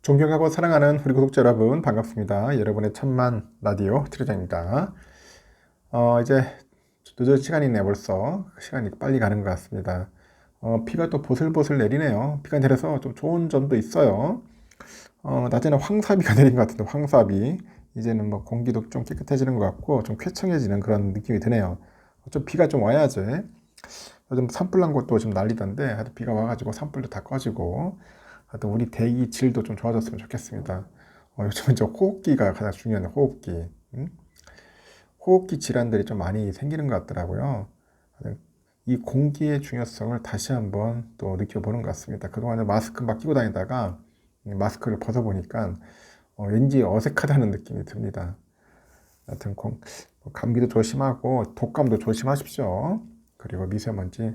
존경하고 사랑하는 우리 구독자 여러분 반갑습니다. 여러분의 천만 라디오 트레저입니다. 이제 늦은 시간이네. 벌써 시간이 빨리 가는 것 같습니다. 비가 또 보슬보슬 내리네요. 비가 내려서 좀 좋은 점도 있어요. 낮에는 황사비가 내린 것 같은데, 황사비. 이제는 뭐 공기도 좀 깨끗해지는 것 같고 좀 쾌청해지는 그런 느낌이 드네요. 좀 비가 좀 와야지. 요즘 산불 난 곳도 좀 난리던데, 하여튼 비가 와가지고 산불도 다 꺼지고, 하여튼 우리 대기 질도 좀 좋아졌으면 좋겠습니다. 요즘 이제 호흡기가 가장 중요한 호흡기. 응? 호흡기 질환들이 좀 많이 생기는 것 같더라고요. 하여튼 이 공기의 중요성을 다시 한번 또 느껴보는 것 같습니다. 그동안에 마스크만 끼고 다니다가 이 마스크를 벗어보니까 왠지 어색하다는 느낌이 듭니다. 하여튼 감기도 조심하고 독감도 조심하십시오. 그리고 미세먼지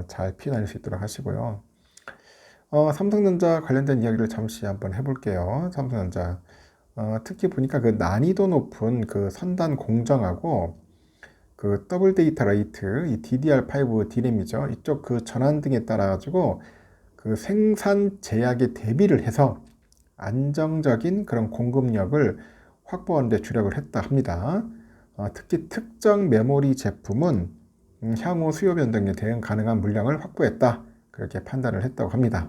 잘 피해 다닐 수 있도록 하시고요. 삼성전자 관련된 이야기를 잠시 한번 해볼게요. 삼성전자. 특히 보니까 그 난이도 높은 그 선단 공정하고 그 더블 데이터 레이트, 이 DDR5 D램이죠. 이쪽 그 전환 등에 따라 가지고 그 생산 제약에 대비를 해서 안정적인 그런 공급력을 확보하는 데 주력을 했다 합니다. 특히 특정 메모리 제품은 향후 수요 변동에 대응 가능한 물량을 확보했다. 그렇게 판단을 했다고 합니다.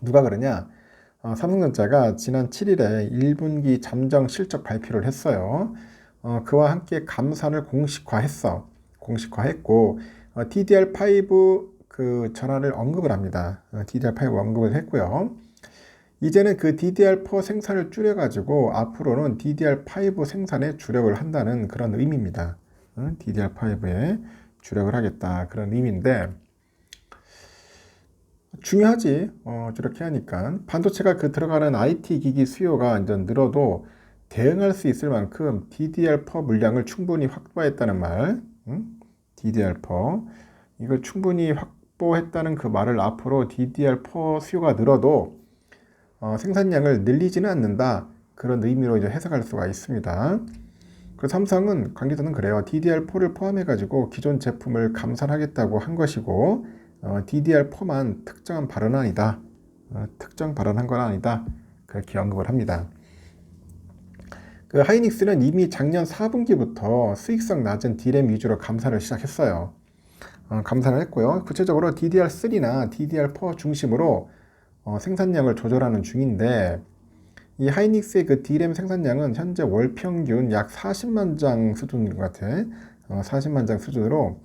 누가 그러냐? 삼성전자가 지난 7일에 1분기 잠정 실적 발표를 했어요. 그와 함께 감산을 공식화했고, DDR5 그 전환을 언급을 합니다. DDR5 언급을 했고요. 이제는 그 DDR4 생산을 줄여가지고 앞으로는 DDR5 생산에 주력을 한다는 그런 의미입니다. DDR5에 주력을 하겠다. 그런 의미인데, 중요하지. 저렇게 하니까 반도체가 그 들어가는 IT 기기 수요가 완전 늘어도 대응할 수 있을 만큼 DDR4 물량을 충분히 확보했다는 말. DDR4 이걸 충분히 확보했다는 그 말을 앞으로 DDR4 수요가 늘어도 생산량을 늘리지는 않는다. 그런 의미로 이제 해석할 수가 있습니다. 그 삼성은 관계자는 그래요. DDR4를 포함해가지고 기존 제품을 감산하겠다고 한 것이고, DDR4만 특정한 발언은 아니다. 특정 발언한 건 아니다. 그렇게 언급을 합니다. 그 하이닉스는 이미 작년 4분기부터 수익성 낮은 D램 위주로 감산을 시작했어요. 감산을 했고요. 구체적으로 DDR3나 DDR4 중심으로 생산량을 조절하는 중인데, 이 하이닉스의 그 D램 생산량은 현재 월 평균 약 40만 장 수준인 것 같아. 40만 장 수준으로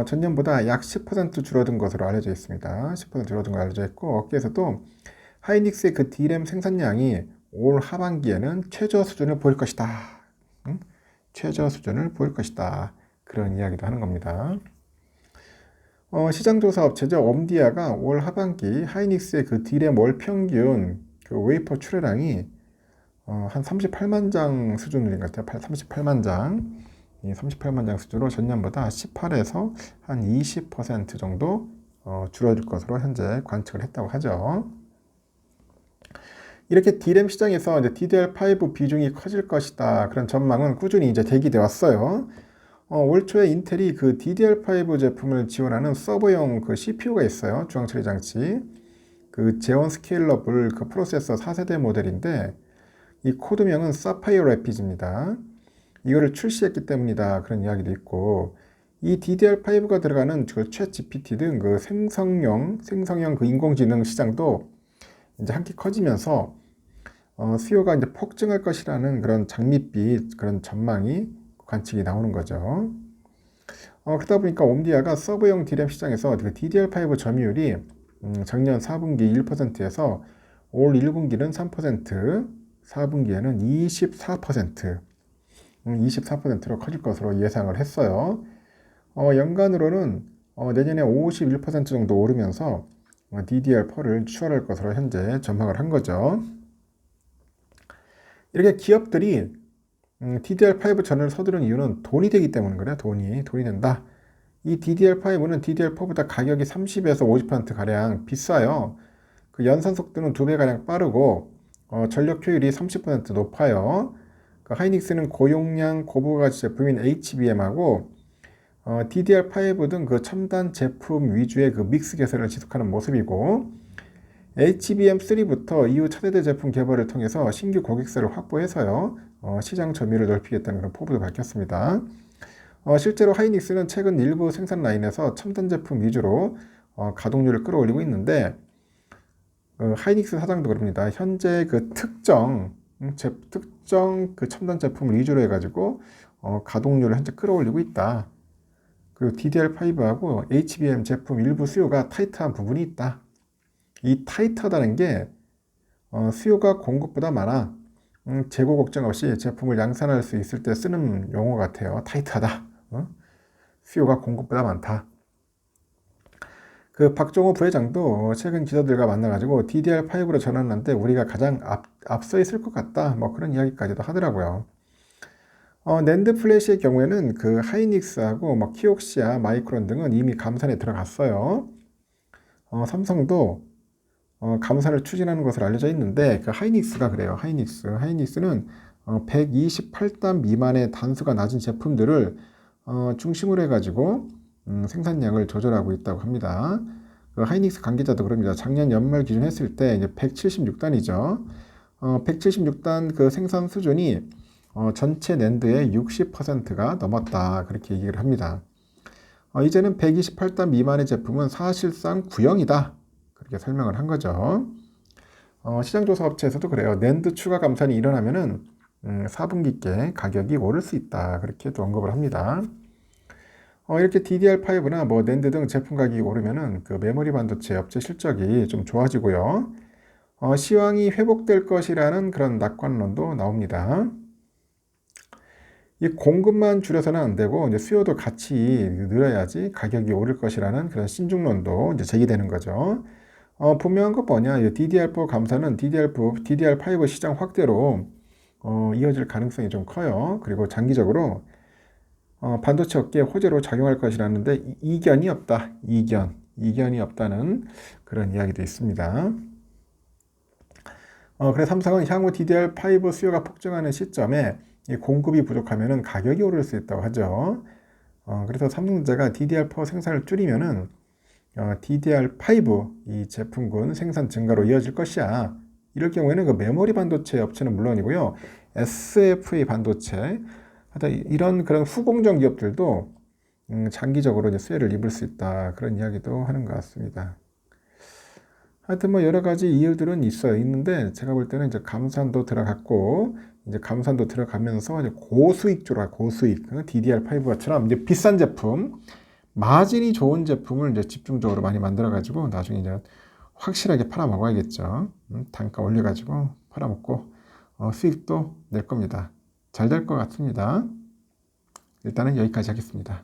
전년보다 약 10% 줄어든 것으로 알려져 있습니다. 10% 줄어든 것으로 알려져 있고, 업계에서도 하이닉스의 그 D램 생산량이 올 하반기에는 최저 수준을 보일 것이다. 최저 수준을 보일 것이다. 그런 이야기도 하는 겁니다. 시장조사 업체죠. 엄디아가 올 하반기 하이닉스의 그 D램 월 평균 그 웨이퍼 출하량이 한 38만 장 수준인 것 같아요. 38만 장. 이 38만 장 수준으로 전년보다 18에서 한 20% 정도 줄어들 것으로 현재 관측을 했다고 하죠. 이렇게 D램 시장에서 이제 DDR5 비중이 커질 것이다. 그런 전망은 꾸준히 이제 대기돼 왔어요. 올 초에 인텔이 그 DDR5 제품을 지원하는 서버용 그 CPU가 있어요. 중앙처리 장치. 그 제원 스케일러블 그 프로세서 4세대 모델인데, 이 코드명은 사파이어 래피즈입니다. 이거를 출시했기 때문이다. 그런 이야기도 있고, 이 DDR5가 들어가는 그 챗 GPT 등 그 생성형 그 인공지능 시장도 이제 함께 커지면서 수요가 이제 폭증할 것이라는 그런 장밋빛 그런 전망이 관측이 나오는 거죠. 그러다 보니까 옴디아가 서브용 D램 시장에서 그 DDR5 점유율이 작년 4분기 1%에서 올 1분기는 3%, 4분기에는 24%로 커질 것으로 예상을 했어요. 연간으로는 내년에 51% 정도 오르면서 DDR4를 추월할 것으로 현재 전망을 한 거죠. 이렇게 기업들이 DDR5 전을 서두른 이유는 돈이 되기 때문인 거래요. 돈이 된다. 이 DDR5는 DDR4보다 가격이 30에서 50%가량 비싸요. 그 연산 속도는 2배가량 빠르고 전력 효율이 30% 높아요. 그 하이닉스는 고용량 고부가치 제품인 HBM하고 DDR5 등 그 첨단 제품 위주의 그 믹스 개선을 지속하는 모습이고, HBM3부터 이후 차세대 제품 개발을 통해서 신규 고객사를 확보해서요, 시장 점유율을 넓히겠다는 그런 포부도 밝혔습니다. 실제로 하이닉스는 최근 일부 생산 라인에서 첨단 제품 위주로 가동률을 끌어올리고 있는데, 하이닉스 사장도 그럽니다. 현재 그 특정 그 첨단 제품을 위주로 해가지고 가동률을 현재 끌어올리고 있다. 그리고 DDR5하고 HBM 제품 일부 수요가 타이트한 부분이 있다. 이 타이트하다는 게 수요가 공급보다 많아. 재고 걱정 없이 제품을 양산할 수 있을 때 쓰는 용어 같아요. 타이트하다. 수요가 공급보다 많다. 그 박종호 부회장도 최근 기자들과 만나가지고 DDR5로 전환하는데 우리가 가장 앞서 있을 것 같다. 뭐 그런 이야기까지도 하더라고요. 낸드 플래시의 경우에는 그 하이닉스하고 뭐 키옥시아, 마이크론 등은 이미 감산에 들어갔어요. 삼성도 감산을 추진하는 것으로 알려져 있는데 그 하이닉스가 그래요. 하이닉스는 128단 미만의 단수가 낮은 제품들을 중심으로 해가지고 생산량을 조절하고 있다고 합니다. 그 하이닉스 관계자도 그럽니다. 작년 연말 기준 했을 때 이제 176단이죠. 176단 그 생산 수준이 전체 낸드의 60%가 넘었다. 그렇게 얘기를 합니다. 이제는 128단 미만의 제품은 사실상 구형이다. 그렇게 설명을 한 거죠. 시장조사 업체에서도 그래요. 낸드 추가 감산이 일어나면은 4분기께 가격이 오를 수 있다. 그렇게 또 언급을 합니다. 이렇게 DDR5나 뭐 낸드 등 제품 가격이 오르면은 그 메모리 반도체 업체 실적이 좀 좋아지고요. 시황이 회복될 것이라는 그런 낙관론도 나옵니다. 이 공급만 줄여서는 안 되고 이제 수요도 같이 늘어야지 가격이 오를 것이라는 그런 신중론도 이제 제기되는 거죠. 분명한 것 뭐냐? DDR4 감산은 DDR5 시장 확대로 이어질 가능성이 좀 커요. 그리고 장기적으로 반도체 업계에 호재로 작용할 것이라는데 이견이 없다. 이견이 없다는 그런 이야기도 있습니다. 그래서 삼성은 향후 DDR5 수요가 폭증하는 시점에 이 공급이 부족하면 가격이 오를 수 있다고 하죠. 그래서 삼성전자가 DDR4 생산을 줄이면은 DDR5 이 제품군 생산 증가로 이어질 것이야. 이럴 경우에는 그 메모리 반도체 업체는 물론이고요. SFA 반도체, 이런 그런 후공정 기업들도 장기적으로 이제 수혜를 입을 수 있다. 그런 이야기도 하는 것 같습니다. 하여튼 뭐 여러 가지 이유들은 있는데 제가 볼 때는 이제 감산도 들어갔고 이제 감산도 들어가면서 이제 고수익 DDR5처럼 이제 비싼 제품, 마진이 좋은 제품을 이제 집중적으로 많이 만들어 가지고 나중에 이제 확실하게 팔아 먹어야겠죠. 단가 올려 가지고 팔아 먹고 수익도 낼 겁니다. 잘 될 것 같습니다. 일단은 여기까지 하겠습니다.